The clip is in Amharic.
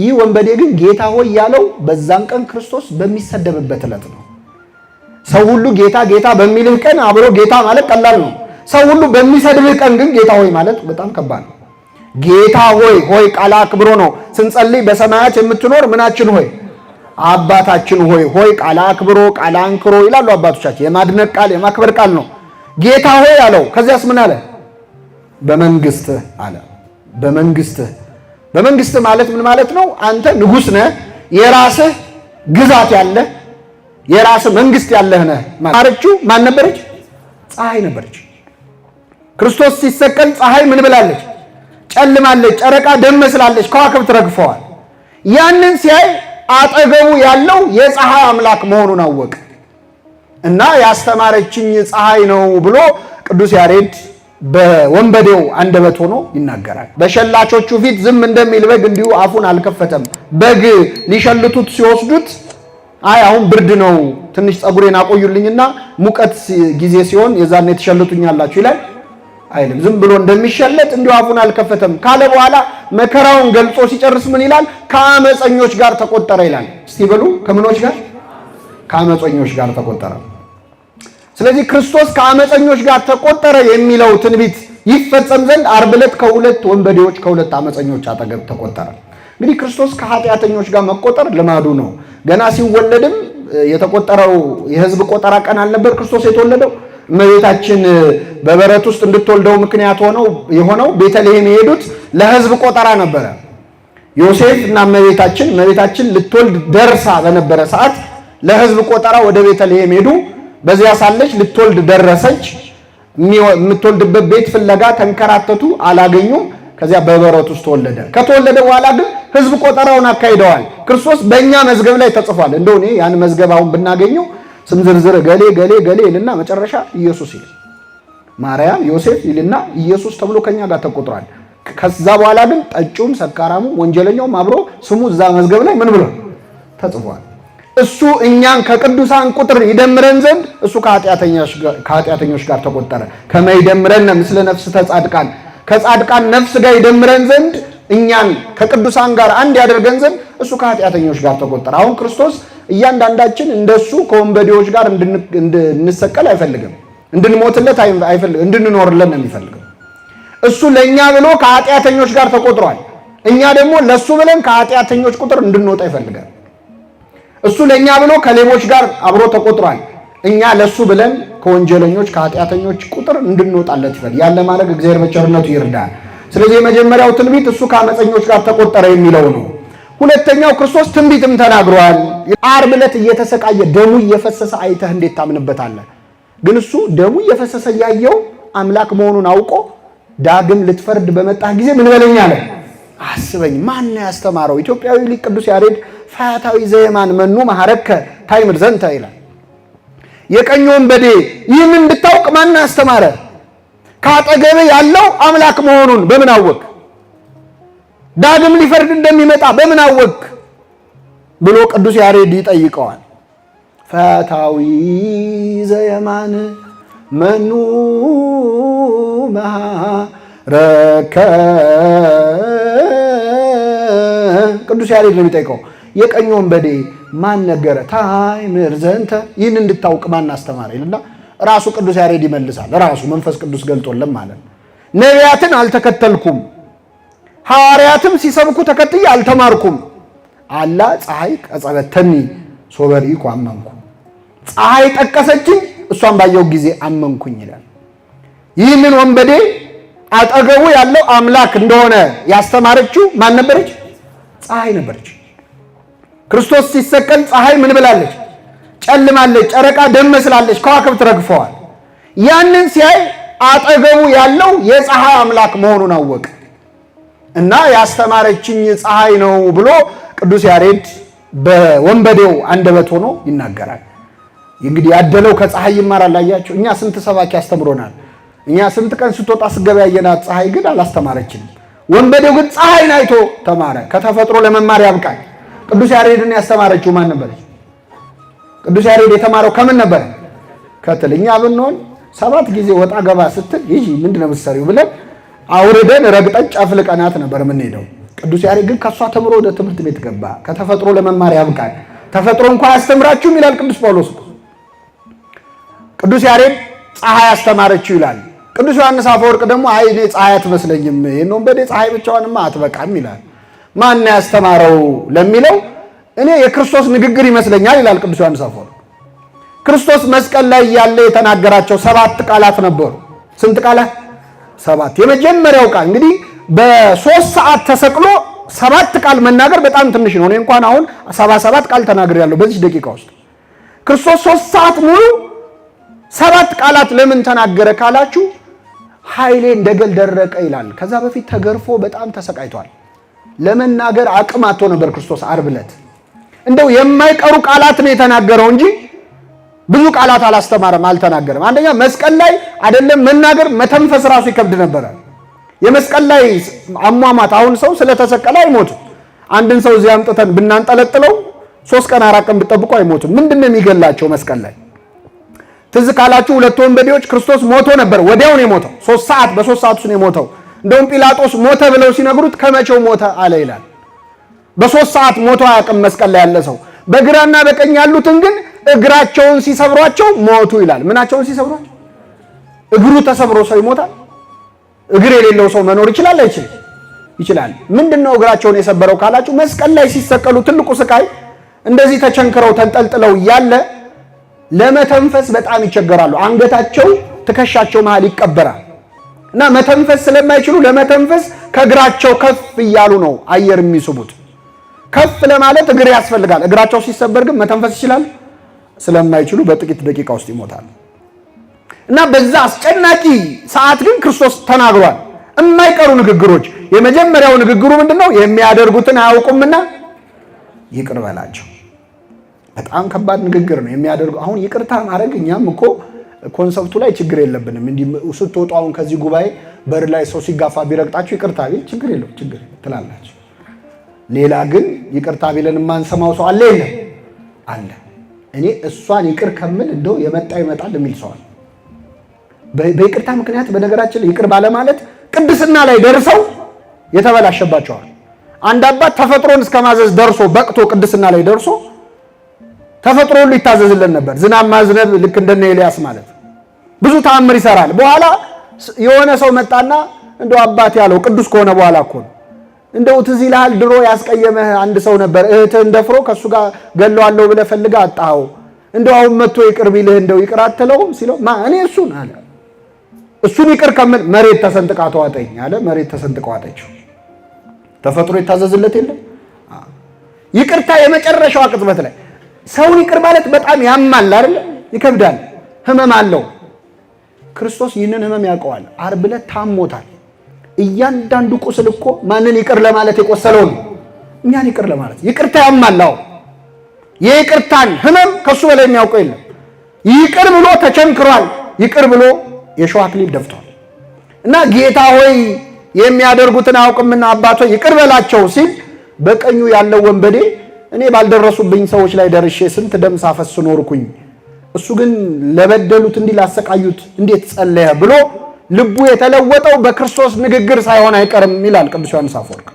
ይህ ወንበዴ ግን ጌታ ሆይ ያለው በዛን ቀን ክርስቶስ በሚሰደብበት ዕለት ነው። ሰው ሁሉ ጌታ ጌታ በሚልህ ቀን አብሮ ጌታ ማለት ቀላል ነው። ሰው ሁሉ በሚሰድብህ ቀን ግን ጌታ ሆይ ማለት በጣም ከባድ ነው። ጌታ ሆይ ሆይ ቃል አክብሮ ነው። ስንጸልይ በሰማያት የምትኖር ምናችን ሆይ አባታችን ሆይ ሆይ ቃል አክብሮ ቃል አንክሮ ይላሉ አባቶቻችን። የማድነቅ ቃል የማክበር ቃል ነው። ጌታ ሆይ አለው። ከዚያስ ምን አለ? በመንግስትህ አለ። በመንግስትህ ማለት ምን ማለት ነው? አንተ ንጉሥ ነህ፣ የራስህ ግዛት ያለህ የራስህ መንግስት ያለህ ነህ። ማረችው ማን ነበረች? ፀሐይ ነበረች። ክርስቶስ ሲሰቀል ፀሐይ ምን ብላለች? ጨልማለች። ጨረቃ ደም መስላለች። ከዋክብት ረግፈዋል። ያንን ሲያይ አጠገቡ ያለው የፀሐይ አምላክ መሆኑን አወቀ እና ያስተማረችኝ ፀሐይ ነው ብሎ ቅዱስ ያሬድ በወንበዴው አንደበት ሆኖ ይናገራል። በሸላቾቹ ፊት ዝም እንደሚል በግ እንዲሁ አፉን አልከፈተም። በግ ሊሸልቱት ሲወስዱት አይ አሁን ብርድ ነው ትንሽ ፀጉሬን አቆዩልኝና ሙቀት ጊዜ ሲሆን የዛኔ ተሸልቱኛላችሁ ይላል አይልም። ዝም ብሎ እንደሚሸለጥ እንዲሁ አፉን አልከፈተም ካለ በኋላ መከራውን ገልጾ ሲጨርስ ምን ይላል? ከአመፀኞች ጋር ተቆጠረ ይላል። እስቲ በሉ ከምኖች ጋር? ከአመፀኞች ጋር ተቆጠረ። ስለዚህ ክርስቶስ ከአመፀኞች ጋር ተቆጠረ የሚለው ትንቢት ይፈጸም ዘንድ ዓርብ ዕለት ከሁለት ወንበዴዎች ከሁለት አመፀኞች አጠገብ ተቆጠረ። እንግዲህ ክርስቶስ ከኃጢአተኞች ጋር መቆጠር ልማዱ ነው። ገና ሲወለድም የተቆጠረው የሕዝብ ቆጠራ ቀን አልነበር ክርስቶስ የተወለደው። እመቤታችን በበረት ውስጥ እንድትወልደው ምክንያት የሆነው ቤተልሔም የሄዱት ለሕዝብ ቆጠራ ነበረ። ዮሴፍ እና እመቤታችን ልትወልድ ደርሳ በነበረ ሰዓት ለሕዝብ ቆጠራ ወደ ቤተልሔም ሄዱ። በዚያ ሳለች ልትወልድ ደረሰች። የምትወልድበት ቤት ፍለጋ ተንከራተቱ፣ አላገኙም። ከዚያ በበረት ውስጥ ተወለደ። ከተወለደ በኋላ ግን ሕዝብ ቆጠራውን አካሂደዋል። ክርስቶስ በእኛ መዝገብ ላይ ተጽፏል። እንደሆነ ያን መዝገብ አሁን ብናገኘው ስም ዝርዝር ገሌ ገሌ ገሌ ይልና መጨረሻ ኢየሱስ ይል ማርያም ዮሴፍ ይልና ኢየሱስ ተብሎ ከኛ ጋር ተቆጥሯል። ከዛ በኋላ ግን ጠጩም ሰካራሙ ወንጀለኛውም አብሮ ስሙ እዛ መዝገብ ላይ ምን ብሎ ተጽፏል። እሱ እኛን ከቅዱሳን ቁጥር ይደምረን ዘንድ እሱ ከኃጢአተኞች ጋር ተቆጠረ። ከመይደምረን ምስለ ነፍስ ተጻድቃን ከጻድቃን ነፍስ ጋር ይደምረን ዘንድ እኛን ከቅዱሳን ጋር አንድ ያደርገን ዘንድ እሱ ከኃጢአተኞች ጋር ተቆጠረ። አሁን ክርስቶስ እያንዳንዳችን እንደሱ ከወንበዴዎች ጋር እንድንሰቀል አይፈልግም፣ እንድንሞትለት አይፈልግም፣ እንድንኖርለት ነው የሚፈልገው። እሱ ለኛ ብሎ ከኃጢአተኞች ጋር ተቆጥሯል። እኛ ደግሞ ለሱ ብለን ከኃጢአተኞች ቁጥር እንድንወጣ ይፈልጋል። እሱ ለኛ ብሎ ከሌቦች ጋር አብሮ ተቆጥሯል። እኛ ለሱ ብለን ከወንጀለኞች ከኃጢአተኞች ቁጥር እንድንወጣለት ይፈልጋል። ያለ ማድረግ እግዚአብሔር በቸርነቱ ይርዳል። ስለዚህ የመጀመሪያው ትንቢት እሱ ከአመፀኞች ጋር ተቆጠረ የሚለው ነው። ሁለተኛው ክርስቶስ ትንቢትም ተናግሯል። ዓርብ ዕለት እየተሰቃየ ደሙ እየፈሰሰ አይተህ እንዴት ታምንበታለህ? ግን እሱ ደሙ እየፈሰሰ ያየው አምላክ መሆኑን አውቆ ዳግም ልትፈርድ በመጣህ ጊዜ ምን በለኝ አለ? አስበኝ። ማን ያስተማረው? ኢትዮጵያዊ ሊቅ ቅዱስ ያሬድ ፈያታዊ ዘየማን መኑ መሐረከ ታይምር ዘንተ ይላል። የቀኝ ወንበዴ ይህን እንድታውቅ ማን አስተማረ? ካጠገብ ያለው አምላክ መሆኑን በምን አወቅ? ዳግም ሊፈርድ እንደሚመጣ በምን አወቅ ብሎ ቅዱስ ያሬድ ይጠይቀዋል። ፈያታዊ ዘየማን መኑ መሐረከ ቅዱስ ያሬድ ነው የሚጠይቀው። የቀኝ ወንበዴ ማን ነገረ? ታይምር ዘንተ ይህን እንድታውቅ ማን አስተማረ ይልና ራሱ ቅዱስ ያሬድ ይመልሳል። ራሱ መንፈስ ቅዱስ ገልጦልን ማለት ነው። ነቢያትን አልተከተልኩም፣ ሐዋርያትም ሲሰብኩ ተከትዬ አልተማርኩም። አላ ፀሐይ ቀጸበተኒ ሶበርኢኩ አመንኩ። ፀሐይ ጠቀሰችኝ፣ እሷን ባየው ጊዜ አመንኩኝ ይላል። ይህንን ወንበዴ አጠገቡ ያለው አምላክ እንደሆነ ያስተማረችው ማን ነበረች? ፀሐይ ነበረች። ክርስቶስ ሲሰቀል ፀሐይ ምን ብላለች? ጨልማለች። ጨረቃ ደም መስላለች። ከዋክብት ረግፈዋል። ያንን ሲያይ አጠገቡ ያለው የፀሐይ አምላክ መሆኑን አወቀ እና ያስተማረችኝ ፀሐይ ነው ብሎ ቅዱስ ያሬድ በወንበዴው አንደበት ሆኖ ይናገራል። እንግዲህ ያደለው ከፀሐይ ይማራል። አያችሁ፣ እኛ ስንት ሰባኪ ያስተምሮናል። እኛ ስንት ቀን ስትወጣ ስትገባ ያየናት ፀሐይ ግን አላስተማረችንም። ወንበዴው ግን ፀሐይን አይቶ ተማረ። ከተፈጥሮ ለመማር ያብቃል። ቅዱስ ያሬድን ያስተማረችው ማን ነበረች? ቅዱስ ያሬድ የተማረው ከምን ነበር? ከትል። እኛ ብንሆን 7 ጊዜ ወጣ ገባ ስትል ይህ ምንድነው የምትሰሪው ብለን አውርደን ረግጠን ጨፍልቀናት ነበር የምንሄደው። ቅዱስ ያሬድ ግን ከሷ ተምሮ ወደ ትምህርት ቤት ገባ። ከተፈጥሮ ለመማር ያብቃል። ተፈጥሮ እንኳን ያስተምራችሁም ይላል ቅዱስ ጳውሎስ። ቅዱስ ያሬድ ፀሐይ አስተማረችው ይላል። ቅዱስ ዮሐንስ አፈወርቅ ደግሞ አይ እኔ ፀሐይ አትመስለኝም፣ ይሄን ወንበዴ ፀሐይ ብቻዋንማ አትበቃም ይላል። ማን ያስተማረው ለሚለው እኔ የክርስቶስ ንግግር ይመስለኛል ይላል ቅዱስ ዮሐንስ አፈወርቅ። ክርስቶስ መስቀል ላይ ያለ የተናገራቸው 7 ቃላት ነበሩ። ስንት ቃላት? 7። የመጀመሪያው ቃል እንግዲህ በ3 ሰዓት ተሰቅሎ 7 ቃል መናገር በጣም ትንሽ ነው። እኔ እንኳን አሁን 77 ቃል ተናግሬያለሁ በዚህ ደቂቃ ውስጥ። ክርስቶስ 3 ሰዓት ሙሉ 7 ቃላት ለምን ተናገረ ካላችሁ ኃይሌ እንደገል ደረቀ ይላል። ከዛ በፊት ተገርፎ በጣም ተሰቃይቷል። ለመናገር አቅም አጥቶ ነበር ክርስቶስ ዓርብ ዕለት። እንደው የማይቀሩ ቃላት ነው የተናገረው እንጂ ብዙ ቃላት አላስተማረም፣ አልተናገረም። አንደኛ መስቀል ላይ አይደለም መናገር መተንፈስ ራሱ ይከብድ ነበር። የመስቀል ላይ አሟሟት አሁን ሰው ስለተሰቀለ አይሞትም። አንድን ሰው እዚህ አምጥተን ብናንጠለጥለው 3 ቀን 4 ቀን ብጠብቁ አይሞትም። ምንድነው የሚገላቸው መስቀል ላይ? ትዝ ካላችሁ 2 ወንበዴዎች ክርስቶስ ሞቶ ነበር፣ ወዲያው ነው የሞተው። 3 ሰዓት በ3 ሰዓት ውስጥ ነው የሞተው። እንደውም ጲላጦስ ሞተ ብለው ሲነግሩት ከመቼው ሞተ አለ ይላል። በ3 ሰዓት ሞቶ አያውቅም መስቀል ላይ ያለ ሰው። በግራና በቀኝ ያሉትን ግን እግራቸውን ሲሰብሯቸው ሞቱ ይላል። ምናቸውን ሲሰብሯቸው? እግሩ ተሰብሮ ሰው ይሞታል? እግር የሌለው ሰው መኖር ይችላል አይችልም? ይችላል። ምንድነው እግራቸውን የሰበረው ካላችሁ መስቀል ላይ ሲሰቀሉ ትልቁ ስቃይ እንደዚህ ተቸንክረው ተንጠልጥለው እያለ ለመተንፈስ በጣም ይቸገራሉ። አንገታቸው ትከሻቸው መሃል ይቀበራል እና መተንፈስ ስለማይችሉ ለመተንፈስ ከእግራቸው ከፍ እያሉ ነው አየር የሚስቡት። ከፍ ለማለት እግር ያስፈልጋል። እግራቸው ሲሰበር ግን መተንፈስ ይችላል? ስለማይችሉ በጥቂት ደቂቃ ውስጥ ይሞታሉ። እና በዛ አስጨናቂ ሰዓት ግን ክርስቶስ ተናግሯል የማይቀሩ ንግግሮች። የመጀመሪያው ንግግሩ ምንድነው? የሚያደርጉትን አያውቁምና ይቅር በላቸው። በጣም ከባድ ንግግር ነው የሚያደርጉ። አሁን ይቅርታ ማድረግ እኛም እኮ ኮንሰፕቱ ላይ ችግር የለብንም። እንዲህ ስትወጡ አሁን ከዚህ ጉባኤ በር ላይ ሰው ሲጋፋ ቢረግጣችሁ ይቅርታ ቢል ችግር የለው ችግር ትላላችሁ። ሌላ ግን ይቅርታ ቢለን የማንሰማው ሰው አለ የለም? አለ። እኔ እሷን ይቅር ከምል እንደው የመጣ ይመጣል የሚል ሰው አለ። በይቅርታ ምክንያት በነገራችን ይቅር ባለማለት ቅድስና ላይ ደርሰው የተበላሸባቸዋል። አንድ አባት ተፈጥሮን እስከማዘዝ ደርሶ በቅቶ ቅድስና ላይ ደርሶ ተፈጥሮ ሁሉ ይታዘዝልን ነበር። ዝናብ ማዝነብ ልክ እንደነ ኤልያስ ማለት ብዙ ተአምር ይሰራል። በኋላ የሆነ ሰው መጣና እንደው አባት ያለው ቅዱስ ከሆነ በኋላ እኮ እንደው ትዝ ይልሃል ድሮ ያስቀየመህ አንድ ሰው ነበር፣ እህትህን ደፍሮ ከሱ ጋር ገለዋለሁ ብለህ ፈልጋ አጣኸው፣ እንደው አሁን መጥቶ ይቅር ቢልህ እንደው ይቅር አትለውም ሲለው እኔ እሱን አለ እሱን ይቅር ከምን መሬት ተሰንጥቃ ተዋጠኝ አለ። መሬት ተሰንጥቃ ዋጠችው። ተፈጥሮ ይታዘዝለት የለም? ይቅርታ የመጨረሻው ቅጽበት ላይ ሰውን ይቅር ማለት በጣም ያማል አይደል? ይከብዳል፣ ህመም አለው። ክርስቶስ ይህንን ህመም ያውቀዋል። ዓርብ ዕለት ታሞታል። እያንዳንዱ ቁስል እኮ ማንን ይቅር ለማለት የቆሰለው ነው? እኛን ይቅር ለማለት። ይቅርታ ያማል። የይቅርታን ህመም ከሱ በላይ የሚያውቀው የለም። ይቅር ብሎ ተቸንክሯል። ይቅር ብሎ የሸዋ አክሊል ደፍቷል። እና ጌታ ሆይ የሚያደርጉትን አያውቁምና አባት ሆይ ይቅር በላቸው ሲል በቀኙ ያለው ወንበዴ እኔ ባልደረሱብኝ ሰዎች ላይ ደርሼ ስንት ደም ሳፈስ ኖርኩኝ፣ እሱ ግን ለበደሉት እንዲህ ላሰቃዩት እንዴት ጸለየ ብሎ ልቡ የተለወጠው በክርስቶስ ንግግር ሳይሆን አይቀርም ይላል ቅዱስ ዮሐንስ አፈወርቅ።